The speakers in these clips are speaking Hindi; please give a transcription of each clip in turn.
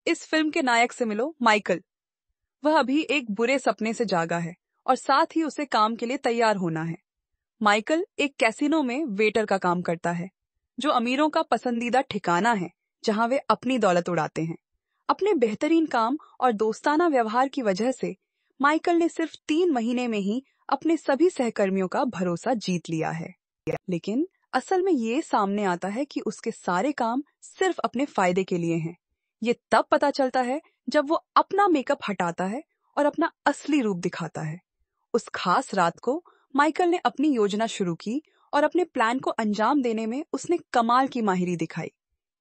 इस फिल्म के नायक से मिलो, माइकल। वह अभी एक बुरे सपने से जागा है और साथ ही उसे काम के लिए तैयार होना है। माइकल एक कैसीनो में वेटर का काम करता है, जो अमीरों का पसंदीदा ठिकाना है जहां वे अपनी दौलत उड़ाते हैं। अपने बेहतरीन काम और दोस्ताना व्यवहार की वजह से माइकल ने सिर्फ 3 महीने में ही अपने सभी सहकर्मियों का भरोसा जीत लिया है। लेकिन असल में ये सामने आता है कि उसके सारे काम सिर्फ अपने फायदे के लिए हैं। ये तब पता चलता है जब वो अपना मेकअप हटाता है और अपना असली रूप दिखाता है। उस खास रात को माइकल ने अपनी योजना शुरू की और अपने प्लान को अंजाम देने में उसने कमाल की माहिरी दिखाई।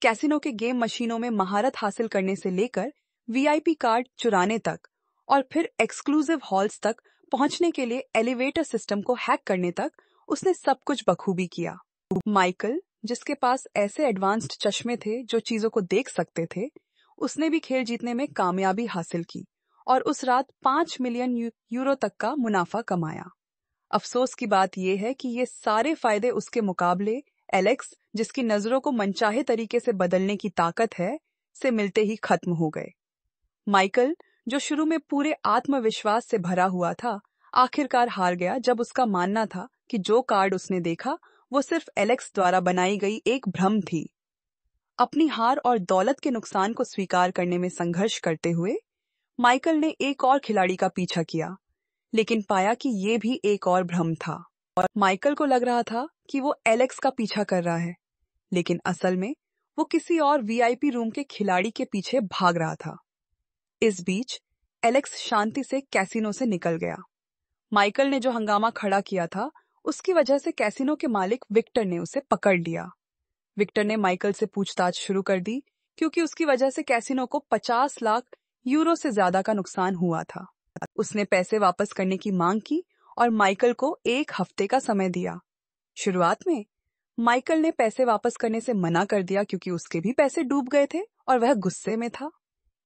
कैसीनो के गेम मशीनों में महारत हासिल करने से लेकर वीआईपी कार्ड चुराने तक और फिर एक्सक्लूसिव हॉल्स तक पहुंचने के लिए एलिवेटर सिस्टम को हैक करने तक उसने सब कुछ बखूबी किया। माइकल, जिसके पास ऐसे एडवांस्ड चश्मे थे जो चीजों को देख सकते थे, उसने भी खेल जीतने में कामयाबी हासिल की और उस रात 5 मिलियन यूरो तक का मुनाफा कमाया। अफसोस की बात यह है कि ये सारे फायदे उसके मुकाबले एलेक्स, जिसकी नजरों को मनचाहे तरीके से बदलने की ताकत है, से मिलते ही खत्म हो गए। माइकल, जो शुरू में पूरे आत्मविश्वास से भरा हुआ था, आखिरकार हार गया जब उसका मानना था कि जो कार्ड उसने देखा वो सिर्फ एलेक्स द्वारा बनाई गई एक भ्रम थी। अपनी हार और दौलत के नुकसान को स्वीकार करने में संघर्ष करते हुए माइकल ने एक और खिलाड़ी का पीछा किया, लेकिन पाया कि ये भी एक और भ्रम था। और माइकल को लग रहा था कि वो एलेक्स का पीछा कर रहा है, लेकिन असल में वो किसी और वीआईपी रूम के खिलाड़ी के पीछे भाग रहा था। इस बीच एलेक्स शांति से कैसीनो से निकल गया। माइकल ने जो हंगामा खड़ा किया था, उसकी वजह से कैसीनो के मालिक विक्टर ने उसे पकड़ लिया। विक्टर ने माइकल से पूछताछ शुरू कर दी, क्योंकि उसकी वजह से कैसीनो को 50 लाख यूरो से ज्यादा का नुकसान हुआ था। उसने पैसे वापस करने की मांग की और माइकल को 1 हफ्ते का समय दिया। शुरुआत में माइकल ने पैसे वापस करने से मना कर दिया, क्योंकि उसके भी पैसे डूब गए थे और वह गुस्से में था।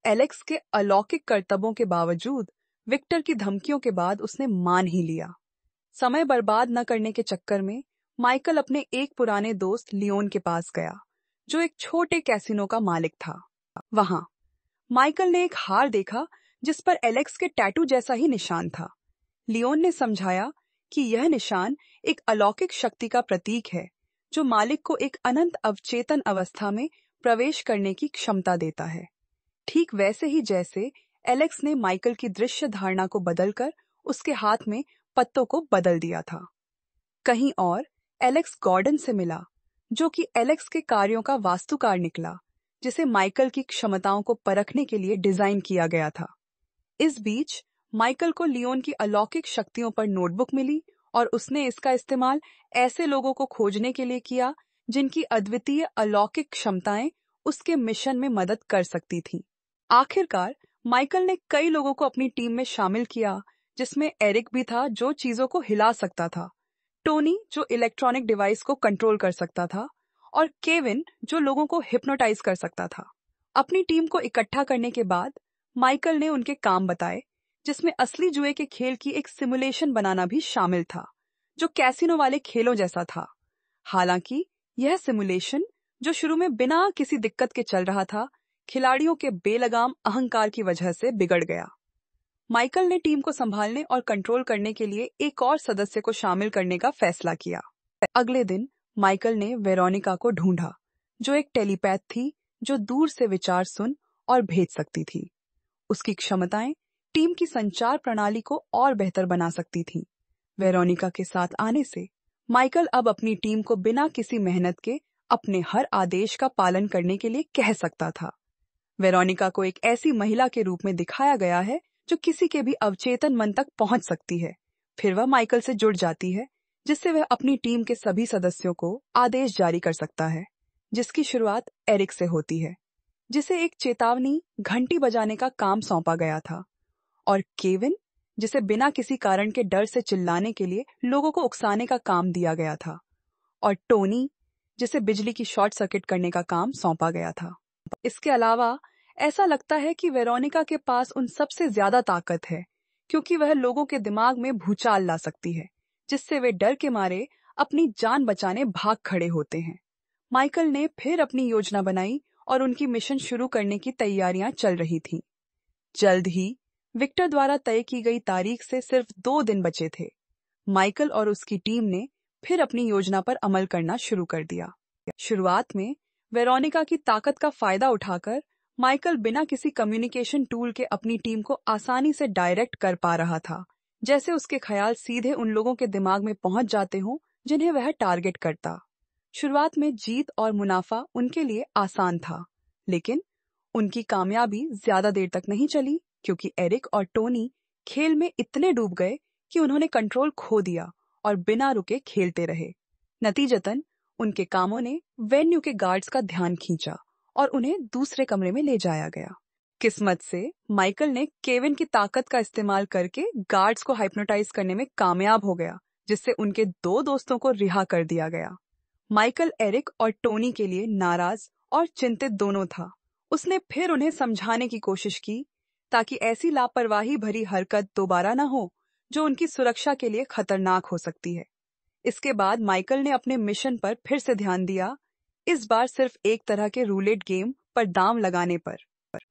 एलेक्स के अलौकिक करतबों के बावजूद विक्टर की धमकियों के बाद उसने मान ही लिया। समय बर्बाद न करने के चक्कर में माइकल अपने एक पुराने दोस्त लियोन के पास गया, जो एक छोटे कैसीनो का मालिक था। वहां माइकल ने एक हार देखा जिस पर एलेक्स के टैटू जैसा ही निशान था। लियोन ने समझाया कि यह निशान एक अलौकिक शक्ति का प्रतीक है, जो मालिक को एक अनंत अवचेतन अवस्था में प्रवेश करने की क्षमता देता है। ठीक वैसे ही जैसे एलेक्स ने माइकल की दृश्य धारणा को बदलकर उसके हाथ में पत्तों को बदल दिया था। कहीं और एलेक्स गॉर्डन से मिला, जो कि एलेक्स के कार्यों का वास्तुकार निकला, जिसे माइकल की क्षमताओं को परखने के लिए डिजाइन किया गया था। इस बीच माइकल को लियोन की अलौकिक शक्तियों पर नोटबुक मिली और उसने इसका इस्तेमाल ऐसे लोगों को खोजने के लिए किया जिनकी अद्वितीय अलौकिक क्षमताएं उसके मिशन में मदद कर सकती थीं। आखिरकार माइकल ने कई लोगों को अपनी टीम में शामिल किया, जिसमें एरिक भी था, जो चीजों को हिला सकता था, टोनी, जो इलेक्ट्रॉनिक डिवाइस को कंट्रोल कर सकता था, और केविन, जो लोगों को हिप्नोटाइज कर सकता था। अपनी टीम को इकट्ठा करने के बाद माइकल ने उनके काम बताए, जिसमें असली जुए के खेल की एक सिमुलेशन बनाना भी शामिल था, जो कैसीनो वाले खेलों जैसा था। हालांकि यह सिमुलेशन, जो शुरू में बिना किसी दिक्कत के चल रहा था, खिलाड़ियों के बेलगाम अहंकार की वजह से बिगड़ गया। माइकल ने टीम को संभालने और कंट्रोल करने के लिए एक और सदस्य को शामिल करने का फैसला किया। अगले दिन माइकल ने वेरोनिका को ढूंढा, जो एक टेलीपैथ थी, जो दूर से विचार सुन और भेज सकती थी। उसकी क्षमताएं टीम की संचार प्रणाली को और बेहतर बना सकती थीं। वेरोनिका के साथ आने से माइकल अब अपनी टीम को बिना किसी मेहनत के अपने हर आदेश का पालन करने के लिए कह सकता था। वेरोनिका को एक ऐसी महिला के रूप में दिखाया गया है जो किसी के भी अवचेतन मन तक पहुंच सकती है। फिर वह माइकल से जुड़ जाती है, जिससे वह अपनी टीम के सभी सदस्यों को आदेश जारी कर सकता है, जिसकी शुरुआत एरिक से होती है, जिसे एक चेतावनी घंटी बजाने का काम सौंपा गया था, और केविन, जिसे बिना किसी कारण के डर से चिल्लाने के लिए लोगों को उकसाने का काम दिया गया था, और टोनी, जिसे बिजली की शॉर्ट सर्किट करने का काम सौंपा गया था। इसके अलावा ऐसा लगता है कि वेरोनिका के पास उन सबसे ज्यादा ताकत है, क्योंकि वह लोगों के दिमाग में भूचाल ला सकती है, जिससे वे डर के मारे अपनी जान बचाने भाग खड़े होते हैं। माइकल ने फिर अपनी योजना बनाई और उनकी मिशन शुरू करने की तैयारियां चल रही थीं। जल्द ही विक्टर द्वारा तय की गई तारीख से सिर्फ 2 दिन बचे थे। माइकल और उसकी टीम ने फिर अपनी योजना पर अमल करना शुरू कर दिया। शुरुआत में वेरोनिका की ताकत का फायदा उठाकर माइकल बिना किसी कम्युनिकेशन टूल के अपनी टीम को आसानी से डायरेक्ट कर पा रहा था, जैसे उसके ख्याल सीधे उन लोगों के दिमाग में पहुंच जाते हों जिन्हें वह टारगेट करता। शुरुआत में जीत और मुनाफा उनके लिए आसान था, लेकिन उनकी कामयाबी ज्यादा देर तक नहीं चली, क्योंकि एरिक और टोनी खेल में इतने डूब गए कि उन्होंने कंट्रोल खो दिया और बिना रुके खेलते रहे। नतीजतन उनके कामों ने वेन्यू के गार्ड्स का ध्यान खींचा और उन्हें दूसरे कमरे में ले जाया गया। किस्मत से माइकल ने केविन की ताकत का इस्तेमाल करके गार्ड्स को हाइप्नोटाइज करने में कामयाब हो गया, जिससे उनके 2 दोस्तों को रिहा कर दिया गया। माइकल एरिक और टोनी के लिए नाराज और चिंतित दोनों था। उसने फिर उन्हें समझाने की कोशिश की ताकि ऐसी लापरवाही भरी हरकत दोबारा न हो जो उनकी सुरक्षा के लिए खतरनाक हो सकती है। इसके बाद माइकल ने अपने मिशन पर फिर से ध्यान दिया, इस बार सिर्फ एक तरह के रूलेट गेम पर दांव लगाने पर।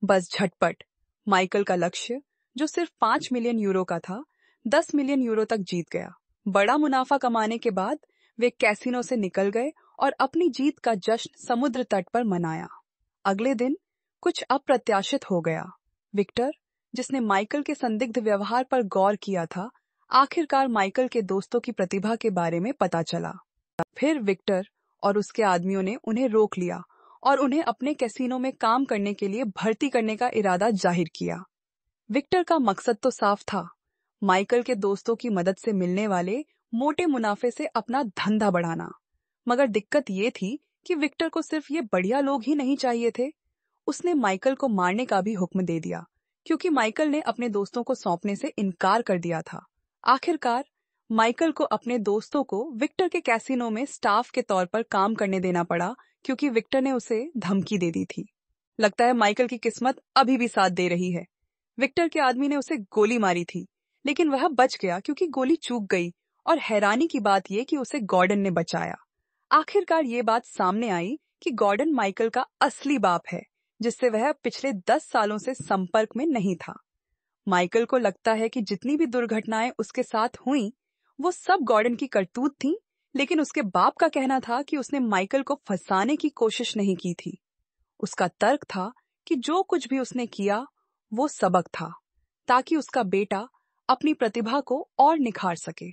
बस झटपट माइकल का लक्ष्य, जो सिर्फ 5 मिलियन यूरो का था, 10 मिलियन यूरो तक जीत गया। बड़ा मुनाफा कमाने के बाद वे कैसीनो से निकल गए और अपनी जीत का जश्न समुद्र तट पर मनाया। अगले दिन कुछ अप्रत्याशित हो गया। विक्टर, जिसने माइकल के संदिग्ध व्यवहार पर गौर किया था, आखिरकार माइकल के दोस्तों की प्रतिभा के बारे में पता चला। फिर विक्टर और उसके आदमियों ने उन्हें रोक लिया और उन्हें अपने कैसीनो में काम करने के लिए भर्ती करने का इरादा जाहिर किया। विक्टर का मकसद तो साफ था, माइकल के दोस्तों की मदद से मिलने वाले मोटे मुनाफे से अपना धंधा बढ़ाना। मगर दिक्कत ये थी कि विक्टर को सिर्फ ये बढ़िया लोग ही नहीं चाहिए थे। उसने माइकल को मारने का भी हुक्म दे दिया, क्योंकि माइकल ने अपने दोस्तों को सौंपने से इनकार कर दिया था। आखिरकार माइकल को अपने दोस्तों को विक्टर के कैसीनो में स्टाफ के तौर पर काम करने देना पड़ा, क्योंकि विक्टर ने उसे धमकी दे दी थी। लगता है माइकल की किस्मत अभी भी साथ दे रही है। विक्टर के आदमी ने उसे गोली मारी थी, लेकिन वह बच गया क्योंकि गोली चूक गई, और हैरानी की बात यह कि उसे गॉर्डन ने बचाया। आखिरकार ये बात सामने आई कि गॉर्डन माइकल का असली बाप है, जिससे वह पिछले 10 सालों से संपर्क में नहीं था। माइकल को लगता है कि जितनी भी दुर्घटनाएं उसके साथ हुईं, वो सब गॉर्डन की करतूत थीं, लेकिन उसके बाप का कहना था कि उसने माइकल को फंसाने की कोशिश नहीं की थी। उसका तर्क था कि जो कुछ भी उसने किया वो सबक था, ताकि उसका बेटा अपनी प्रतिभा को और निखार सके।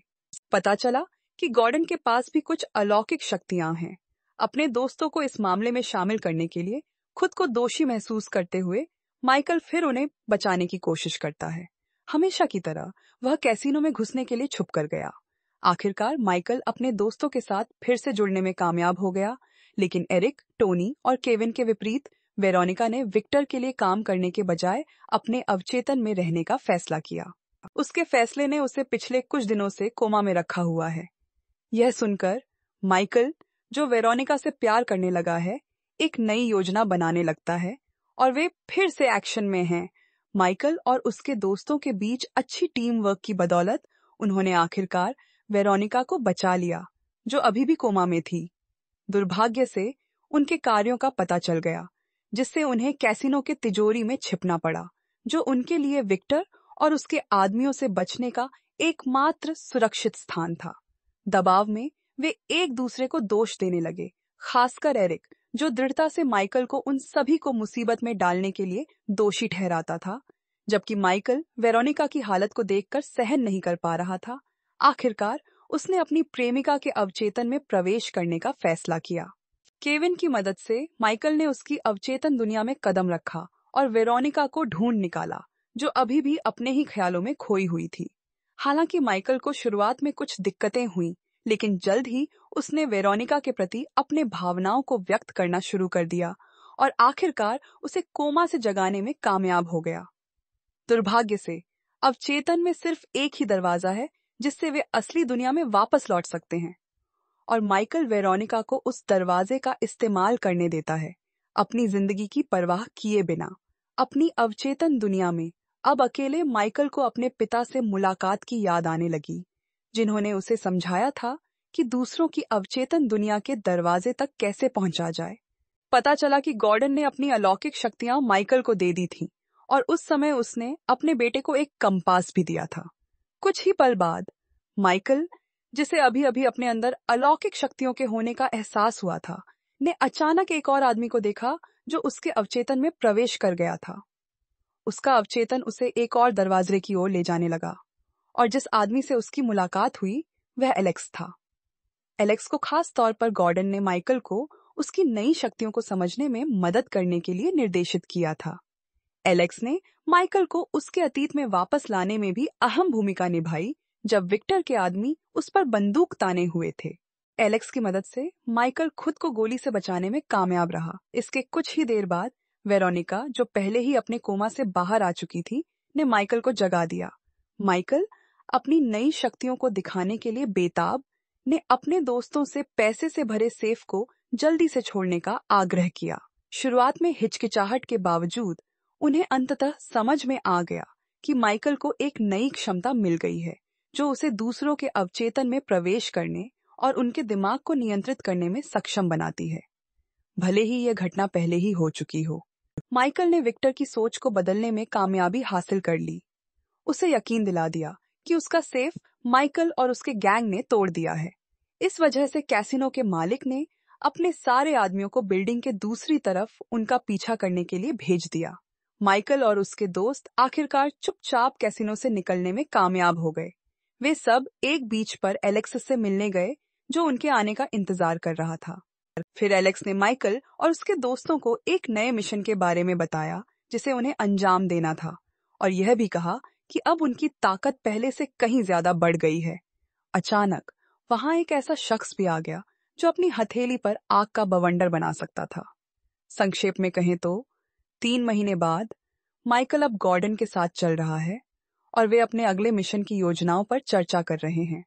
पता चला कि गॉर्डन के पास भी कुछ अलौकिक शक्तियां हैं। अपने दोस्तों को इस मामले में शामिल करने के लिए खुद को दोषी महसूस करते हुए माइकल फिर उन्हें बचाने की कोशिश करता है। हमेशा की तरह वह कैसीनो में घुसने के लिए छुप कर गया। आखिरकार माइकल अपने दोस्तों के साथ फिर से जुड़ने में कामयाब हो गया, लेकिन एरिक, टोनी और केविन के विपरीत वेरोनिका ने विक्टर के लिए काम करने के बजाय अपने अवचेतन में रहने का फैसला किया। उसके फैसले ने उसे पिछले कुछ दिनों से कोमा में रखा हुआ है। यह सुनकर माइकल, जो वेरोनिका से प्यार करने लगा है, एक नई योजना बनाने लगता है और वे फिर से एक्शन में हैं। माइकल और उसके दोस्तों के बीच अच्छी टीम वर्क की बदौलत उन्होंने आखिरकार वेरोनिका को बचा लिया, जो अभी भी कोमा में थी। दुर्भाग्य से उनके कार्यों का पता चल गया, जिससे उन्हें कैसीनो के तिजोरी में छिपना पड़ा, जो उनके लिए विक्टर और उसके आदमियों से बचने का एकमात्र सुरक्षित स्थान था। दबाव में वे एक दूसरे को दोष देने लगे, खासकर एरिक, जो दृढ़ता से माइकल को उन सभी को मुसीबत में डालने के लिए दोषी ठहराता था, जबकि माइकल वेरोनिका की हालत को देखकर सहन नहीं कर पा रहा था। आखिरकार उसने अपनी प्रेमिका के अवचेतन में प्रवेश करने का फैसला किया। केविन की मदद से माइकल ने उसकी अवचेतन दुनिया में कदम रखा और वेरोनिका को ढूंढ निकाला, जो अभी भी अपने ही ख्यालों में खोई हुई थी। हालांकि माइकल को शुरुआत में कुछ दिक्कतें हुई, लेकिन जल्द ही उसने वेरोनिका के प्रति अपने भावनाओं को व्यक्त करना शुरू कर दिया और आखिरकार उसे कोमा से जगाने में कामयाब हो गया। दुर्भाग्य से अवचेतन में सिर्फ एक ही दरवाजा है जिससे वे असली दुनिया में वापस लौट सकते हैं, और माइकल वेरोनिका को उस दरवाजे का इस्तेमाल करने देता है, अपनी जिंदगी की परवाह किए बिना। अपनी अवचेतन दुनिया में अब अकेले माइकल को अपने पिता से मुलाकात की याद आने लगी, जिन्होंने उसे समझाया था कि दूसरों की अवचेतन दुनिया के दरवाजे तक कैसे पहुंचा जाए। पता चला कि गॉर्डन ने अपनी अलौकिक शक्तियां माइकल को दे दी थीं और उस समय उसने अपने बेटे को एक कंपास भी दिया था। कुछ ही पल बाद माइकल, जिसे अभी अभी अपने अंदर अलौकिक शक्तियों के होने का एहसास हुआ था, ने अचानक एक और आदमी को देखा जो उसके अवचेतन में प्रवेश कर गया था। उसका अवचेतन उसे एक और दरवाजे की ओर ले जाने लगा और जिस आदमी से उसकी मुलाकात हुई वह एलेक्स था। एलेक्स को खास तौर पर गॉर्डन ने माइकल को उसकी नई शक्तियों को समझने में मदद करने के लिए निर्देशित किया था। एलेक्स ने माइकल को उसके अतीत में वापस लाने में भी अहम भूमिका निभाई जब विक्टर के आदमी उस पर बंदूक ताने हुए थे। एलेक्स की मदद से माइकल खुद को गोली से बचाने में कामयाब रहा। इसके कुछ ही देर बाद वेरोनिका, जो पहले ही अपने कोमा से बाहर आ चुकी थी, ने माइकल को जगा दिया। माइकल अपनी नई शक्तियों को दिखाने के लिए बेताब ने अपने दोस्तों से पैसे से भरे सेफ को जल्दी से छोड़ने का आग्रह किया। शुरुआत में हिचकिचाहट के बावजूद उन्हें अंततः समझ में आ गया कि माइकल को एक नई क्षमता मिल गई है जो उसे दूसरों के अवचेतन में प्रवेश करने और उनके दिमाग को नियंत्रित करने में सक्षम बनाती है, भले ही यह घटना पहले ही हो चुकी हो। माइकल ने विक्टर की सोच को बदलने में कामयाबी हासिल कर ली। उसे यकीन दिला दिया कि उसका सेफ माइकल और उसके गैंग ने तोड़ दिया है। इस वजह से कैसीनो के मालिक ने अपने सारे आदमियों को बिल्डिंग के दूसरी तरफ उनका पीछा करने के लिए भेज दिया। माइकल और उसके दोस्त आखिरकार चुपचाप कैसीनो से निकलने में कामयाब हो गए। वे सब एक बीच पर एलेक्स से मिलने गए जो उनके आने का इंतजार कर रहा था। फिर एलेक्स ने माइकल और उसके दोस्तों को एक नए मिशन के बारे में बताया जिसे उन्हें अंजाम देना था और यह भी कहा कि अब उनकी ताकत पहले से कहीं ज्यादा बढ़ गई है। अचानक वहां एक ऐसा शख्स भी आ गया जो अपनी हथेली पर आग का बवंडर बना सकता था। संक्षेप में कहें तो 3 महीने बाद माइकल अब गॉर्डन के साथ चल रहा है और वे अपने अगले मिशन की योजनाओं पर चर्चा कर रहे हैं।